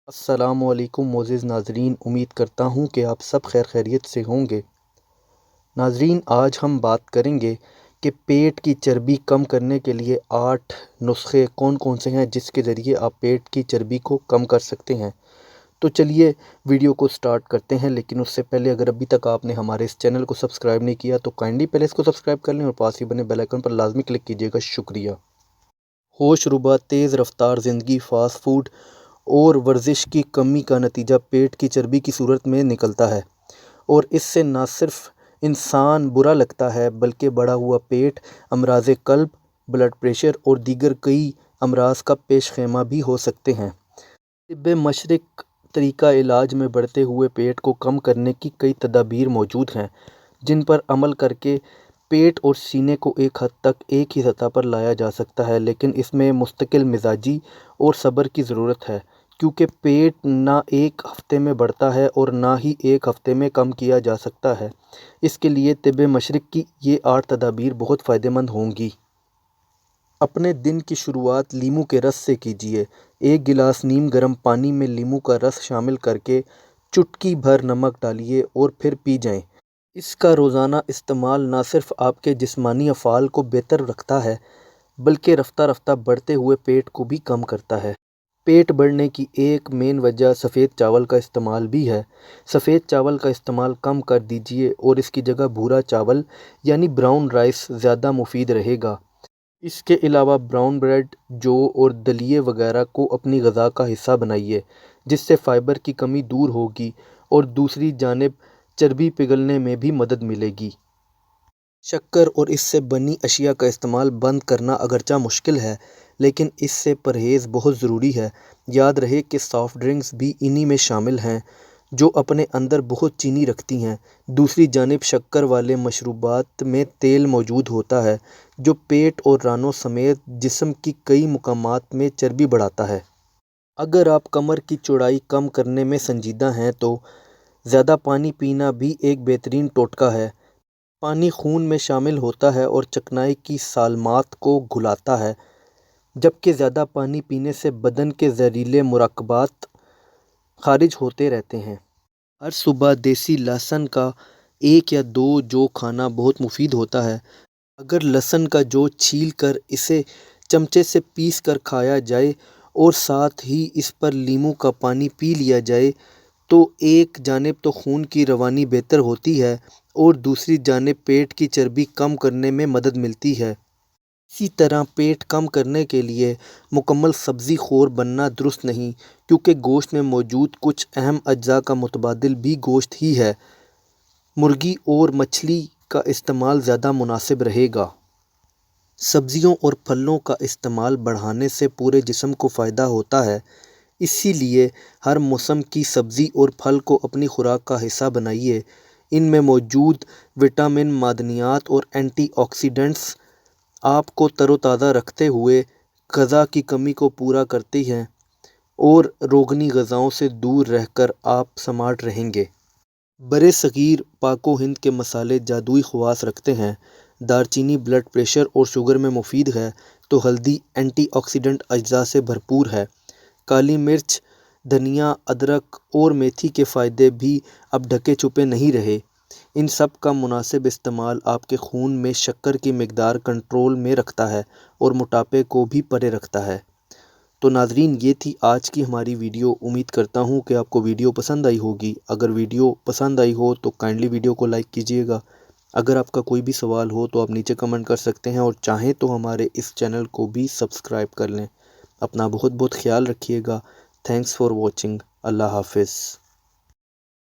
السلام علیکم معزز ناظرین، امید کرتا ہوں کہ آپ سب خیر خیریت سے ہوں گے۔ ناظرین، آج ہم بات کریں گے کہ پیٹ کی چربی کم کرنے کے لیے 8 نسخے کون کون سے ہیں جس کے ذریعے آپ پیٹ کی چربی کو کم کر سکتے ہیں۔ تو چلیے ویڈیو کو سٹارٹ کرتے ہیں، لیکن اس سے پہلے اگر ابھی تک آپ نے ہمارے اس چینل کو سبسکرائب نہیں کیا تو کائنڈلی پہلے اس کو سبسکرائب کر لیں اور پاس ہی بنے بیل آئیکن پر لازمی کلک کیجیے گا۔ شکریہ۔ ہوش ربا تیز رفتار زندگی، فاسٹ فوڈ اور ورزش کی کمی کا نتیجہ پیٹ کی چربی کی صورت میں نکلتا ہے، اور اس سے نہ صرف انسان برا لگتا ہے بلکہ بڑھا ہوا پیٹ امراض قلب، بلڈ پریشر اور دیگر کئی امراض کا پیش خیمہ بھی ہو سکتے ہیں۔ طب مشرق طریقہ علاج میں بڑھتے ہوئے پیٹ کو کم کرنے کی کئی تدابیر موجود ہیں جن پر عمل کر کے پیٹ اور سینے کو ایک حد تک ایک ہی سطح پر لایا جا سکتا ہے، لیکن اس میں مستقل مزاجی اور صبر کی ضرورت ہے، کیونکہ پیٹ نہ ایک ہفتے میں بڑھتا ہے اور نہ ہی ایک ہفتے میں کم کیا جا سکتا ہے۔ اس کے لیے طب مشرق کی یہ 8 تدابیر بہت فائدہ مند ہوں گی۔ اپنے دن کی شروعات لیموں کے رس سے کیجیے۔ 1 گلاس نیم گرم پانی میں لیموں کا رس شامل کر کے چٹکی بھر نمک ڈالیے اور پھر پی جائیں۔ اس کا روزانہ استعمال نہ صرف آپ کے جسمانی افعال کو بہتر رکھتا ہے بلکہ رفتہ رفتہ بڑھتے ہوئے پیٹ کو بھی کم کرتا ہے۔ پیٹ بڑھنے کی ایک مین وجہ سفید چاول کا استعمال بھی ہے۔ سفید چاول کا استعمال کم کر دیجیے اور اس کی جگہ بھورا چاول یعنی براؤن رائس زیادہ مفید رہے گا۔ اس کے علاوہ براؤن بریڈ، جو اور دلیے وغیرہ کو اپنی غذا کا حصہ بنائیے، جس سے فائبر کی کمی دور ہوگی اور دوسری جانب چربی پگھلنے میں بھی مدد ملے گی۔ شکر اور اس سے بنی اشیاء کا استعمال بند کرنا اگرچہ مشکل ہے، لیکن اس سے پرہیز بہت ضروری ہے۔ یاد رہے کہ سافٹ ڈرنکس بھی انہی میں شامل ہیں جو اپنے اندر بہت چینی رکھتی ہیں۔ دوسری جانب شکر والے مشروبات میں تیل موجود ہوتا ہے جو پیٹ اور رانوں سمیت جسم کی کئی مقامات میں چربی بڑھاتا ہے۔ اگر آپ کمر کی چوڑائی کم کرنے میں سنجیدہ ہیں تو زیادہ پانی پینا بھی ایک بہترین ٹوٹکا ہے۔ پانی خون میں شامل ہوتا ہے اور چکنائی کی سالمات کو گھلاتا ہے، جبکہ زیادہ پانی پینے سے بدن کے زہریلے مرکبات خارج ہوتے رہتے ہیں۔ ہر صبح دیسی لہسن کا 1 یا 2 جو کھانا بہت مفید ہوتا ہے۔ اگر لہسن کا جو چھیل کر اسے چمچے سے پیس کر کھایا جائے اور ساتھ ہی اس پر لیموں کا پانی پی لیا جائے تو ایک جانب تو خون کی روانی بہتر ہوتی ہے اور دوسری جانب پیٹ کی چربی کم کرنے میں مدد ملتی ہے۔ اسی طرح پیٹ کم کرنے کے لیے مکمل سبزی خور بننا درست نہیں، کیونکہ گوشت میں موجود کچھ اہم اجزاء کا متبادل بھی گوشت ہی ہے۔ مرغی اور مچھلی کا استعمال زیادہ مناسب رہے گا۔ سبزیوں اور پھلوں کا استعمال بڑھانے سے پورے جسم کو فائدہ ہوتا ہے، اسی لیے ہر موسم کی سبزی اور پھل کو اپنی خوراک کا حصہ بنائیے۔ ان میں موجود وٹامن، معدنیات اور اینٹی آکسیڈنٹس آپ کو تر و تازہ رکھتے ہوئے غذا کی کمی کو پورا کرتے ہیں اور روگنی غذاؤں سے دور رہ کر آپ سمارٹ رہیں گے۔ برِ صغیر پاک و ہند کے مصالحے جادوئی خواص رکھتے ہیں۔ دار چینی بلڈ پریشر اور شوگر میں مفید ہے تو ہلدی اینٹی آکسیڈنٹ اجزاء سے بھرپور ہے۔ کالی مرچ، دھنیا، ادرک اور میتھی کے فائدے بھی اب ڈھکے چھپے نہیں رہے۔ ان سب کا مناسب استعمال آپ کے خون میں شکر کی مقدار کنٹرول میں رکھتا ہے اور موٹاپے کو بھی پرے رکھتا ہے۔ تو ناظرین، یہ تھی آج کی ہماری ویڈیو۔ امید کرتا ہوں کہ آپ کو ویڈیو پسند آئی ہوگی۔ اگر ویڈیو پسند آئی ہو تو کائنڈلی ویڈیو کو لائک کیجیے گا۔ اگر آپ کا کوئی بھی سوال ہو تو آپ نیچے کمنٹ کر سکتے ہیں، اور چاہیں تو ہمارے اس چینل کو بھی سبسکرائب کر لیں۔ اپنا بہت بہت خیال رکھیے گا۔ Thanks for watching. اللہ حافظ۔